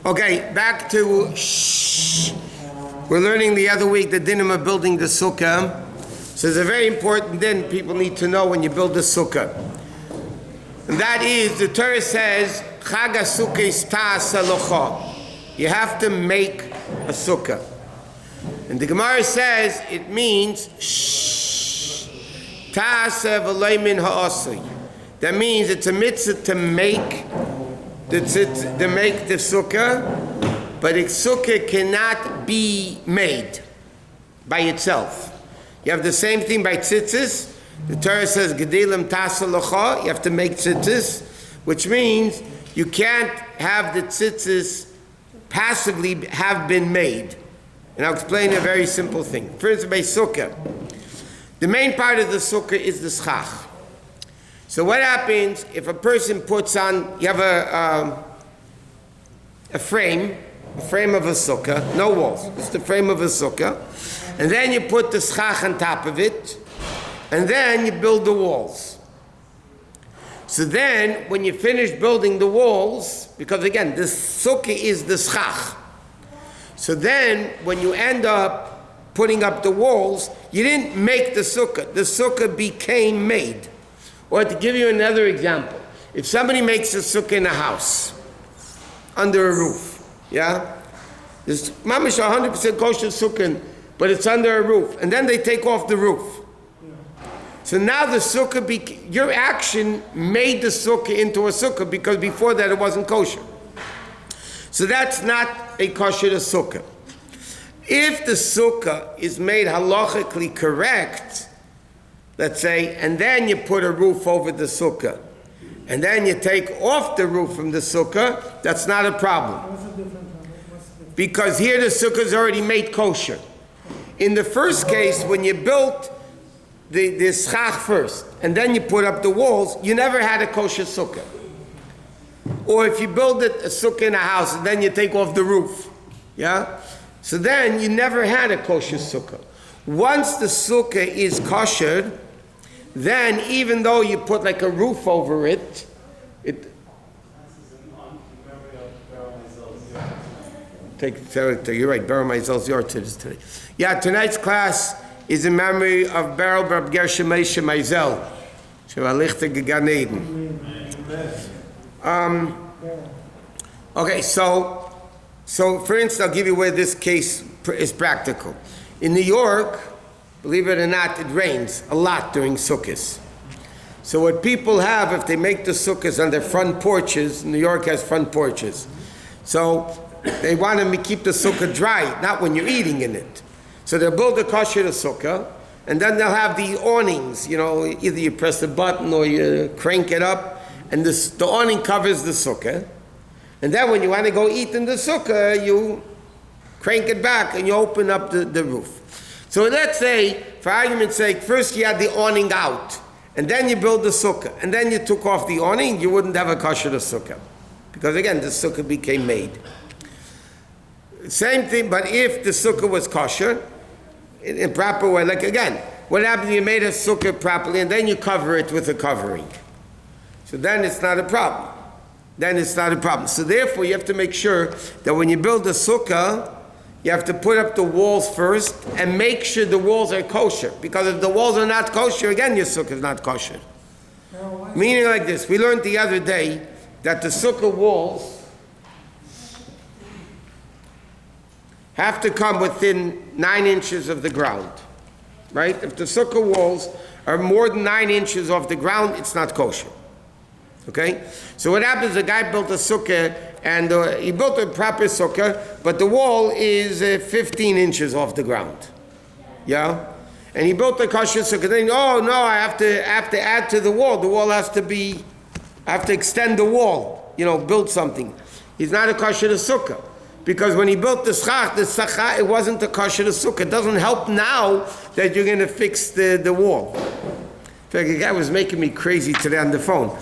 Okay, back to We're learning the other week the dinim of building the sukkah. So it's a very important din people need to know when you build the sukkah. And that is, the Torah says, Chag HaSukkah ta'as halacha. You have to make a sukkah. And the Gemara says it means ta'as v'lo min ha'asui. That means it's a mitzvah to make the sukkah, but a sukkah cannot be made by itself. You have the same thing by tzitzis. The Torah says gedilim ta'as halacha. You have to make tzitzis, which means you can't have the tzitzis passively have been made. And I'll explain a very simple thing. First, by sukkah. The main part of the sukkah is the schach. So what happens if a person puts on, you have a frame of a sukkah, no walls, it's the frame of a sukkah, and then you put the schach on top of it, and then you build the walls. So then, when you finish building the walls, because again, the sukkah is the schach, so then when you end up putting up the walls, you didn't make the sukkah became made. Or to give you another example, if somebody makes a sukkah in a house, under a roof, yeah? There's mamish 100% kosher sukkah, but it's under a roof, and then they take off the roof. So now the sukkah, your action made the sukkah into a sukkah, because before that it wasn't kosher. So that's not a kosher sukkah. If the sukkah is made halachically correct, let's say, and then you put a roof over the sukkah, and then you take off the roof from the sukkah, that's not a problem. Because here the sukkah is already made kosher. In the first case, when you built the schach first, and then you put up the walls, you never had a kosher sukkah. Or if you build a sukkah in a house, and then you take off the roof, yeah? So then you never had a kosher sukkah. Once the sukkah is kosher, then even though you put like a roof over it, you're right, Bar Maizel's your today. Yeah, tonight's class is in memory of Bar Rab Gershom Moshe Maizel. Okay, so for instance, I'll give you where this case is practical. In New York, believe it or not, it rains a lot during Sukkot. So what people have, if they make the sukkahs on their front porches, New York has front porches, so they want to keep the sukkah dry, not when you're eating in it. So they'll build a kosher sukkah, and then they'll have the awnings, either you press the button or you crank it up, and the awning covers the sukkah. And then when you want to go eat in the sukkah, you crank it back and you open up the roof. So let's say, for argument's sake, first you had the awning out, and then you build the sukkah, and then you took off the awning, you wouldn't have a kosher sukkah. Because again, the sukkah became made. Same thing, but if the sukkah was kosher, in a proper way, like again, what happens, you made a sukkah properly, and then you cover it with a covering. So then it's not a problem. So therefore, you have to make sure that when you build a sukkah, you have to put up the walls first and make sure the walls are kosher. Because if the walls are not kosher, again, your sukkah is not kosher. Meaning like this, we learned the other day that the sukkah walls have to come within 9 inches of the ground. Right? If the sukkah walls are more than 9 inches off the ground, it's not kosher. Okay? So what happens, a guy built a sukkah, and he built a proper sukkah, but the wall is 15 inches off the ground. Yeah? And he built a kosher sukkah. Then, I have to add to the wall. The wall has to be, I have to extend the wall, build something. He's not a kosher sukkah. Because when he built the schach, it wasn't a kosher sukkah. It doesn't help now that you're going to fix the wall. In fact, a guy was making me crazy today on the phone.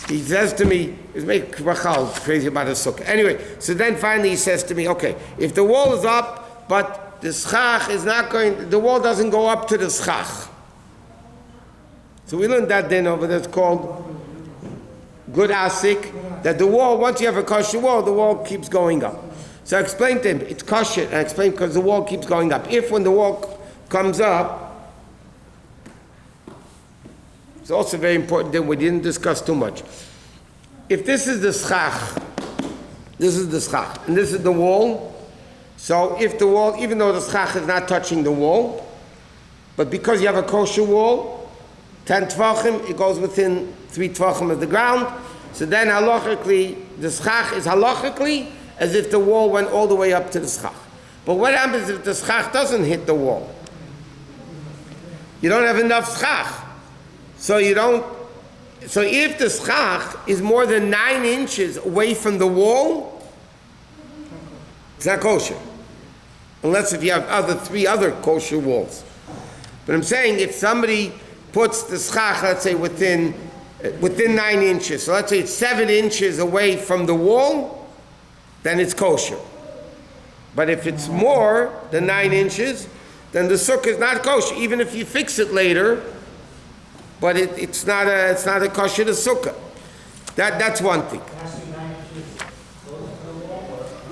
He says to me, he's making crazy about a sukkah. Anyway, so then finally he says to me, okay, if the wall is up, but the schach is not going, the wall doesn't go up to the schach. So we learned that then over there, it's called good asik, That the wall, once you have a kosher wall, the wall keeps going up. So I explained to him, it's kosher, and I explained because the wall keeps going up. If when the wall comes up, it's also very important that we didn't discuss too much. If this is the schach, and this is the wall, so if the wall, even though the schach is not touching the wall, but because you have a kosher wall, 10 tvachim, it goes within 3 tvachim of the ground, so then halachically, the schach is halachically as if the wall went all the way up to the schach. But what happens if the schach doesn't hit the wall? You don't have enough schach. So if the schach is more than 9 inches away from the wall, it's not kosher. Unless if you have 3 other kosher walls. But I'm saying if somebody puts the schach, let's say within 9 inches, so let's say it's 7 inches away from the wall, then it's kosher. But if it's more than 9 inches, then the sukkah is not kosher, even if you fix it later. But it's not a kosher to sukkah. That's one thing.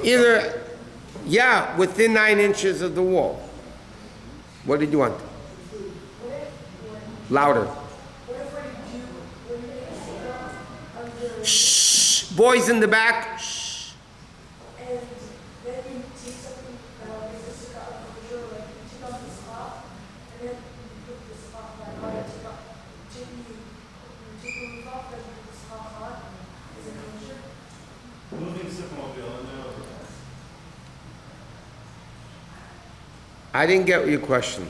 Either, within 9 inches of the wall. What did you want? Louder. Shh. Boys in the back. Shh. I didn't get your question.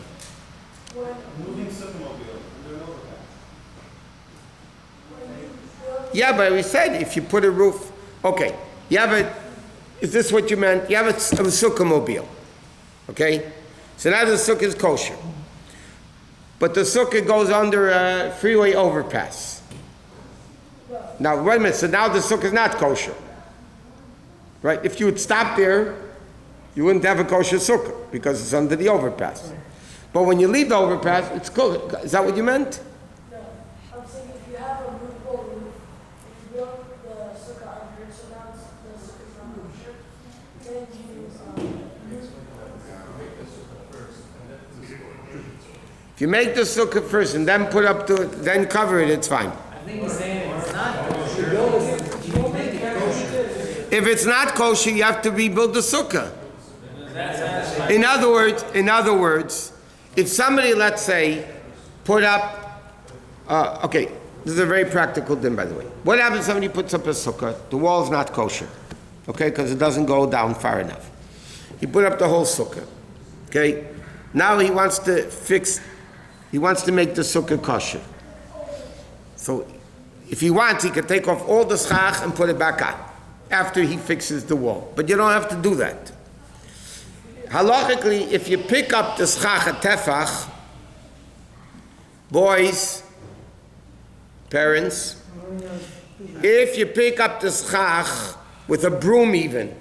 Yeah, but we said if you put a roof, okay. Is this what you meant? You have a sukkah mobile, okay? So now the sukkah is kosher. But the sukkah goes under a freeway overpass. Now, wait a minute, so now the sukkah is not kosher. Right? If you would stop there, you wouldn't have a kosher sukkah because it's under the overpass. But when you leave the overpass, it's kosher. Is that what you meant? No. I'm saying if you have a movable roof, if you build the sukkah under it, so now the sukkah is not kosher, then if you make the sukkah first and then put up then cover it, it's fine. I think he's saying it's not kosher. If it's not kosher, you have to rebuild the sukkah. In other words, if somebody, let's say, put up, okay, this is a very practical thing, by the way. What happens if somebody puts up a sukkah? The wall is not kosher, okay, because it doesn't go down far enough. He put up the whole sukkah, okay? Now he wants to make the sukkah kosher. So if he wants, he can take off all the schach and put it back on after he fixes the wall. But you don't have to do that. Halachically, if you pick up the schach at tefach, boys, parents, if you pick up the schach with a broom even,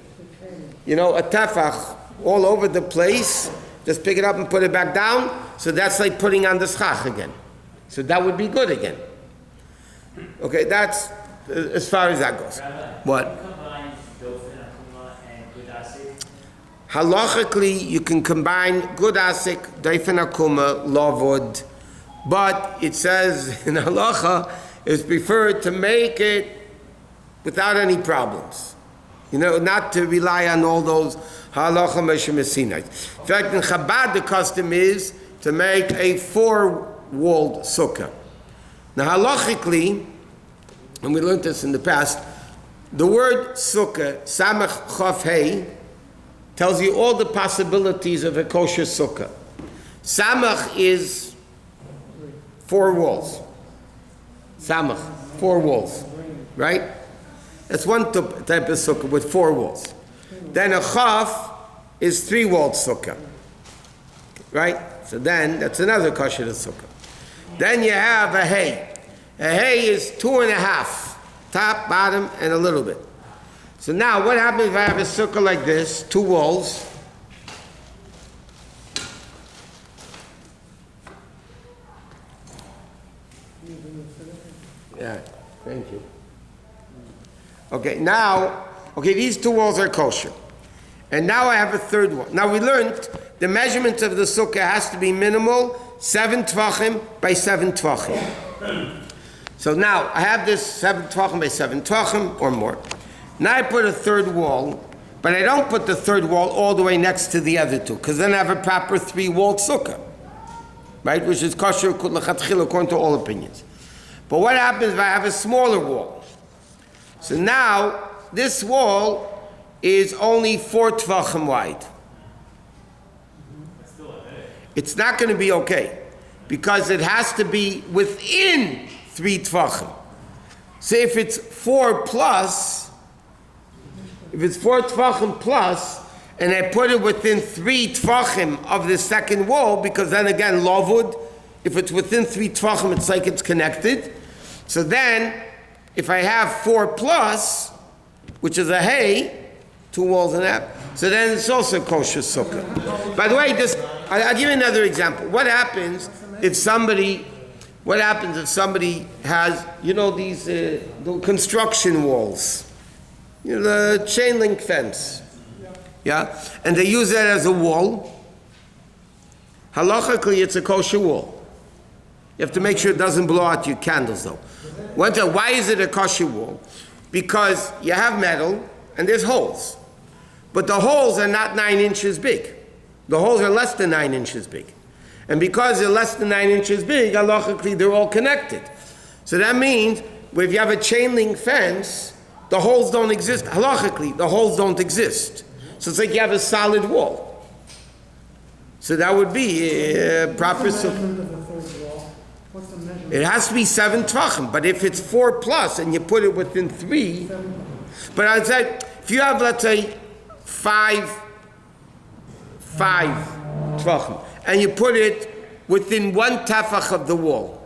a tefach all over the place, just pick it up and put it back down, so that's like putting on the schach again. So that would be good again. Okay, that's as far as that goes. What? Halachically, you can combine good asik, daifin akuma, lavud, but it says in halacha it's preferred to make it without any problems. Not to rely on all those halacha meshemesinai. In fact, in Chabad the custom is to make a 4-walled sukkah. Now halachically, and we learned this in the past, the word sukkah, samach chaf hey, tells you all the possibilities of a kosher sukkah. Samach is 4 walls. Samach, 4 walls, right? That's one type of sukkah with 4 walls. Then a chaf is 3-walled sukkah, right? So then that's another kosher sukkah. Then you have a hay. A hay is 2.5, top, bottom, and a little bit. So now, what happens if I have a sukkah like this, 2 walls? Yeah, thank you. Okay, now, these two walls are kosher. And now I have a third wall. Now we learned the measurement of the sukkah has to be minimal, 7 tvachim by 7 tvachim. So now I have this 7 tvachim by 7 tvachim or more. Now I put a third wall, but I don't put the third wall all the way next to the other two, because then I have a proper 3-walled sukkah, right? Which is kosher l'chatchila according to all opinions. But what happens if I have a smaller wall? So now this wall is only 4 tvachim wide. It's not going to be okay, because it has to be within 3 tvachim. So if it's 4 plus, if it's 4 tvachim plus, and I put it within 3 tvachim of the second wall, because then again, lavud, if it's within 3 tvachim, it's like it's connected. So then, if I have 4 plus, which is a hay, 2 walls and a half, so then it's also kosher sukkah. By the way, I'll give you another example. What happens if somebody has, these the construction walls, the chain link fence, yeah, and they use that as a wall? Halachically, it's a kosher wall. You have to make sure it doesn't blow out your candles, though. Why is it a kosher wall? Because you have metal and there's holes, but the holes are not 9 inches big. The holes are less than 9 inches big. And because they're less than 9 inches big, halachically, they're all connected. So that means, if you have a chain link fence, the holes don't exist. Halachically, the holes don't exist. So it's like you have a solid wall. So that would be a proper sukkah. It has to be 7 tvachim, but if it's 4 plus and you put it within 3, but I'd say, if you have, let's say, 5 tvachim, and you put it within 1 tefach of the wall,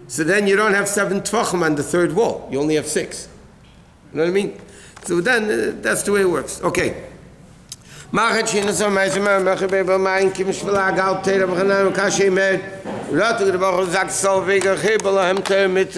so then you don't have 7 tvachim on the third wall, you only have 6. You know what I mean? So then, that's the way it works. Okay. Machet shinasam meisemer machet bebel mein kimshvela gal teder begannen kashe med rat der bach sagt so wegen gebel hem mit